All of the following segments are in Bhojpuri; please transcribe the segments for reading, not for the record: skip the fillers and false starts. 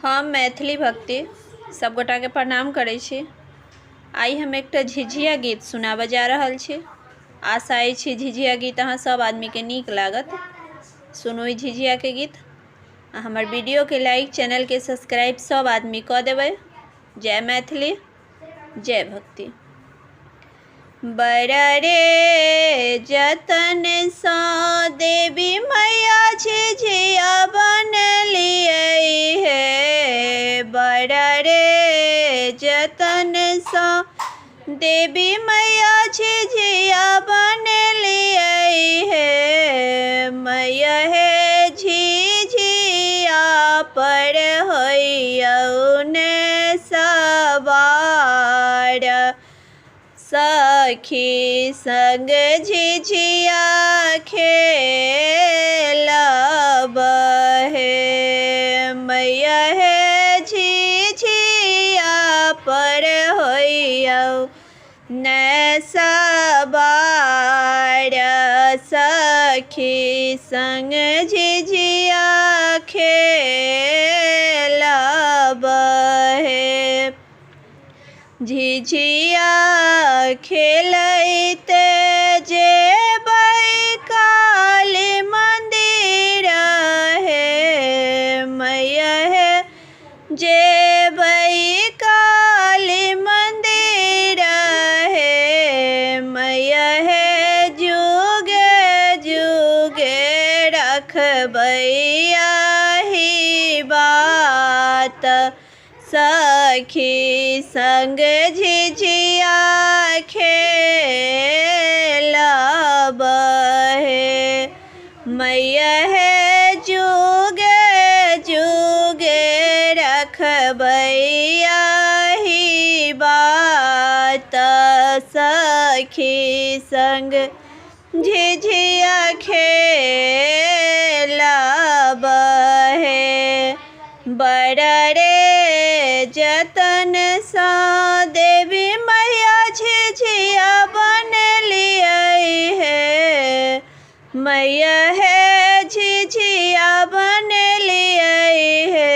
हम मैथिली भक्ति सब गोटा के प्रणाम करै छी। आई हम एक झिझिया गीत सुनाबऽ जा रहल छी। आशा अछि झिझिया गीत अहाँ सब आदमी के नीक लागत। सुनू ई झिझिया के गीत। हमर वीडियो के लाइक, चैनल के सब्सक्राइब सब आदमी कऽ देबै। जय मैथिली, जय भक्ति। बड़ा रे जतन सँ देवी मैया झिझिया बनलियै हे। बड़ा रे जतन सँ देवी मैया झिझिया बनलियै हे। मैया हे झिझिया पर होइयौ ने सवार। सखी संग झिझिया खेलब हे। मैया हे झिझिया पर होइयौ ने सवार। सखी संग झिझिया खेलब हे। झिझिया खेलैते जेबै काली मंदिर हे। मैया हे जेबै काली मंदिर हे। मैया हे जुगे जुगे रखबै यही बात। सखी संग झिझिया खेलब हे। मैया हे जुगे जुगे रखबै यही बात। सखी संग झिझिया खेलब हे। बड़ा रे जतन सँ देवी मैया झिझिया बनलियै हे। मैया हे झिझिया बनलियै हे।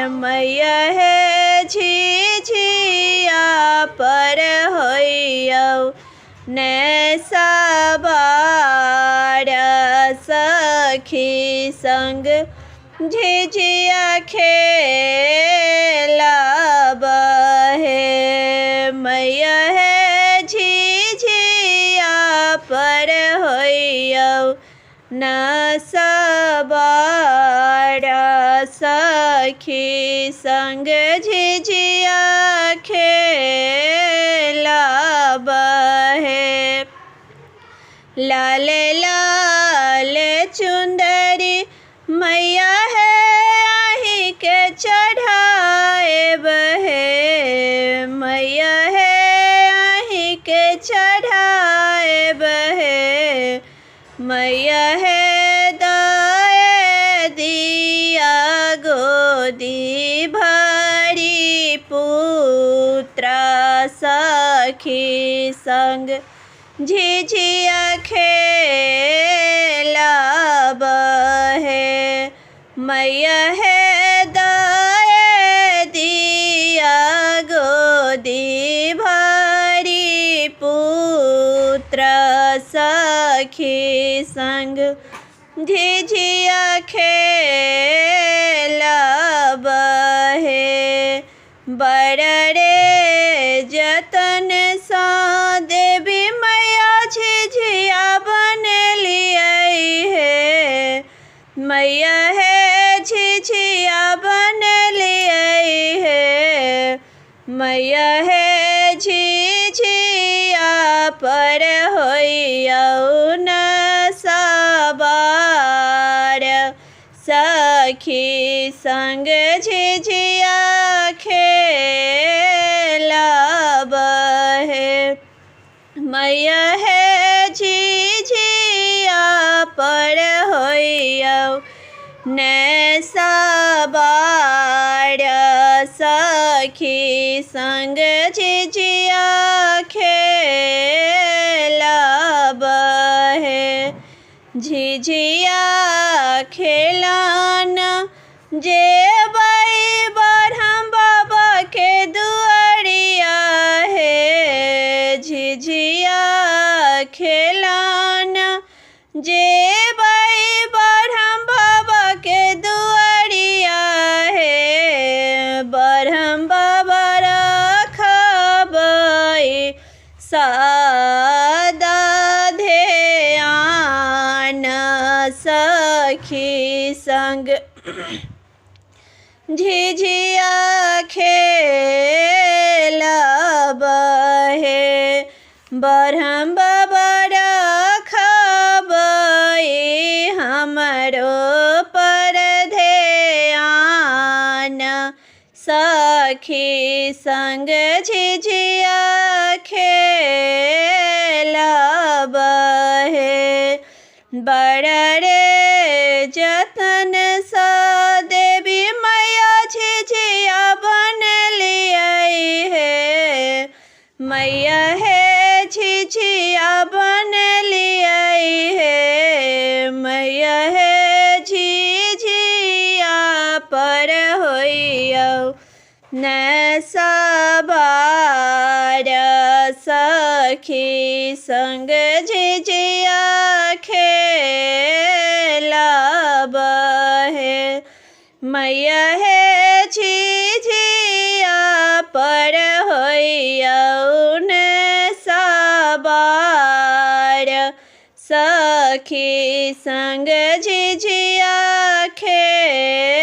मैया हे झिझिया पर होइयौ ने सवार। सखी संग झिझिया खेलब हे। मैया हे झिझिया पर होइयौ न सवार। सखी संग झिझिया खेलब हे। लाल लाल चुंदरी मैया हे आही के चढ़ाएब हे। मैया हे आही के चढ़ाएब हे। मैया हे दए दिया गोदी भरी पुत्र। सखी संग झिझिया खेलब हे। मैया हे दए दिया गोदी भरी पुत्र। सखी संग झिझिया खेलब हे। बड़ा रे जतन सँ देवी मैया झिझिया बनलियै हे। मैया हे झिझिया बनलियै हे। मैया हे झिझिया पर होइयौ न सवार। सखी संग झिझिया खेलब हे। मैया हे झिझिया पर होइयौ ने सवार। सखी संग झिझिया खेलब हे। झिझिया खेलन जेबै सदा ध्यान सखी संग झिझिया खेलब हे बरहम बबड़ा खबई हमरो पर ध्यान सखी संग झिझिया खेलब हे बड़ा रे जतन सा देवी मैया झिझिया बन लियाई है मैया है झिझिया बन लियाई है मैया है झिझिया पर होइयो न सवार सखी संग झिझिया खेलब हे मैया है झिझिया पर होइयो न सवार सखी संग झिझिया खेलब